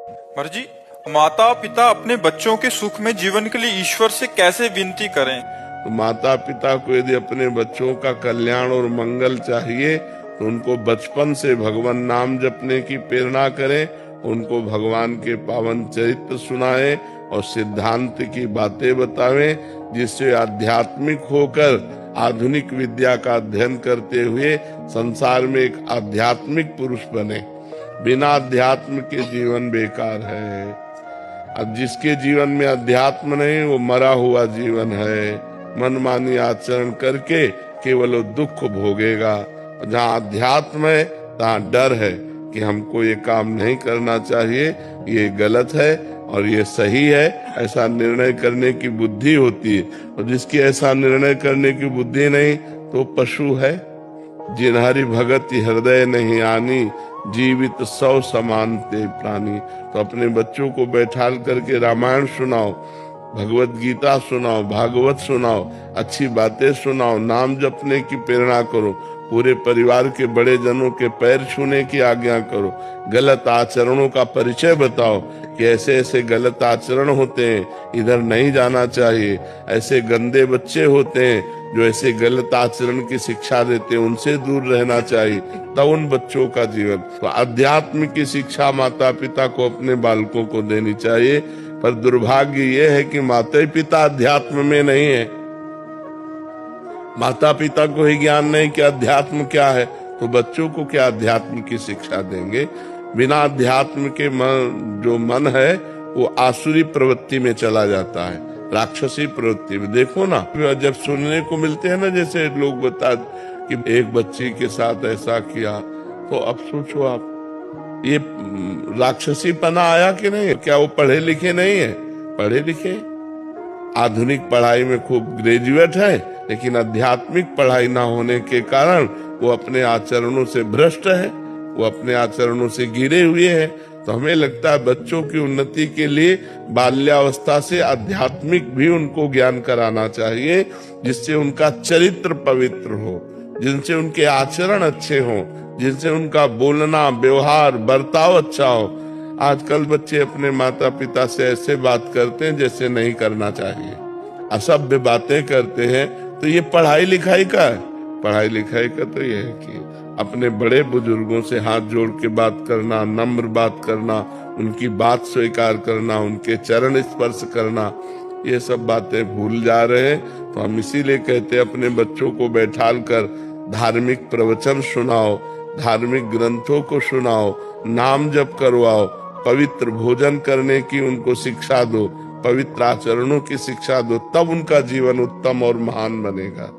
मर्जी। माता पिता अपने बच्चों के सुख में जीवन के लिए ईश्वर से कैसे विनती करें? तो माता पिता को यदि अपने बच्चों का कल्याण और मंगल चाहिए तो उनको बचपन से भगवान नाम जपने की प्रेरणा करें, उनको भगवान के पावन चरित्र सुनाएं और सिद्धांत की बातें बतावें, जिससे आध्यात्मिक होकर आधुनिक विद्या का अध्ययन करते हुए संसार में एक आध्यात्मिक पुरुष बने। बिना अध्यात्म के जीवन बेकार है। अब जिसके जीवन में अध्यात्म नहीं, वो मरा हुआ जीवन है। मनमानी आचरण करके केवल वो दुख भोगेगा। जहाँ अध्यात्म है तहाँ डर है कि हमको ये काम नहीं करना चाहिए, ये गलत है और ये सही है, ऐसा निर्णय करने की बुद्धि होती है। और जिसकी ऐसा निर्णय करने की बुद्धि नहीं तो पशु है। जिन्हारी भगति हृदय नहीं आनी, जीवित सौ समान ते प्राणी। तो अपने बच्चों को बैठाल करके रामायण सुनाओ, भगवत गीता सुनाओ, भागवत सुनाओ, अच्छी बातें सुनाओ, नाम जपने की प्रेरणा करो, पूरे परिवार के बड़े जनों के पैर छूने की आज्ञा करो, गलत आचरणों का परिचय बताओ कि ऐसे ऐसे गलत आचरण होते हैं, इधर नहीं जाना चाहिए, ऐसे गंदे बच्चे होते हैं जो ऐसे गलत आचरण की शिक्षा देते हैं, उनसे दूर रहना चाहिए। तब उन बच्चों का जीवन। तो अध्यात्म की शिक्षा माता पिता को अपने बालकों को देनी चाहिए। पर दुर्भाग्य ये है कि माता पिता अध्यात्म में नहीं है। माता पिता को ही ज्ञान नहीं कि अध्यात्म क्या है, तो बच्चों को क्या अध्यात्म की शिक्षा देंगे? बिना अध्यात्म के जो मन है वो आसुरी प्रवृत्ति में चला जाता है, राक्षसी प्रवृत्ति में। देखो ना, जब सुनने को मिलते हैं ना, जैसे लोग बता कि एक बच्ची के साथ ऐसा किया, तो अब सोचो आप, ये राक्षसी पना आया कि नहीं? क्या वो पढ़े लिखे नहीं है? पढ़े लिखे, आधुनिक पढ़ाई में खूब ग्रेजुएट है, लेकिन आध्यात्मिक पढ़ाई ना होने के कारण वो अपने आचरणों से भ्रष्ट है, वो अपने आचरणों से गिरे हुए हैं। तो हमें लगता है बच्चों की उन्नति के लिए बाल्यावस्था से आध्यात्मिक भी उनको ज्ञान कराना चाहिए, जिससे उनका चरित्र पवित्र हो, जिनसे उनके आचरण अच्छे हों, जिनसे उनका बोलना व्यवहार बर्ताव अच्छा हो। आजकल बच्चे अपने माता पिता से ऐसे बात करते हैं जैसे नहीं करना चाहिए, असभ्य बातें करते हैं। तो ये पढ़ाई लिखाई का है? पढ़ाई लिखाई का तो ये है कि अपने बड़े बुजुर्गों से हाथ जोड़ के बात करना, नम्र बात करना, उनकी बात स्वीकार करना, उनके चरण स्पर्श करना, ये सब बातें भूल जा रहे हैं। तो हम इसीलिए कहते हैं अपने बच्चों को बैठाल कर धार्मिक प्रवचन सुनाओ, धार्मिक ग्रंथों को सुनाओ, नाम जप करवाओ, पवित्र भोजन करने की उनको शिक्षा दो, पवित्र आचरणों की शिक्षा दो, तब उनका जीवन उत्तम और महान बनेगा।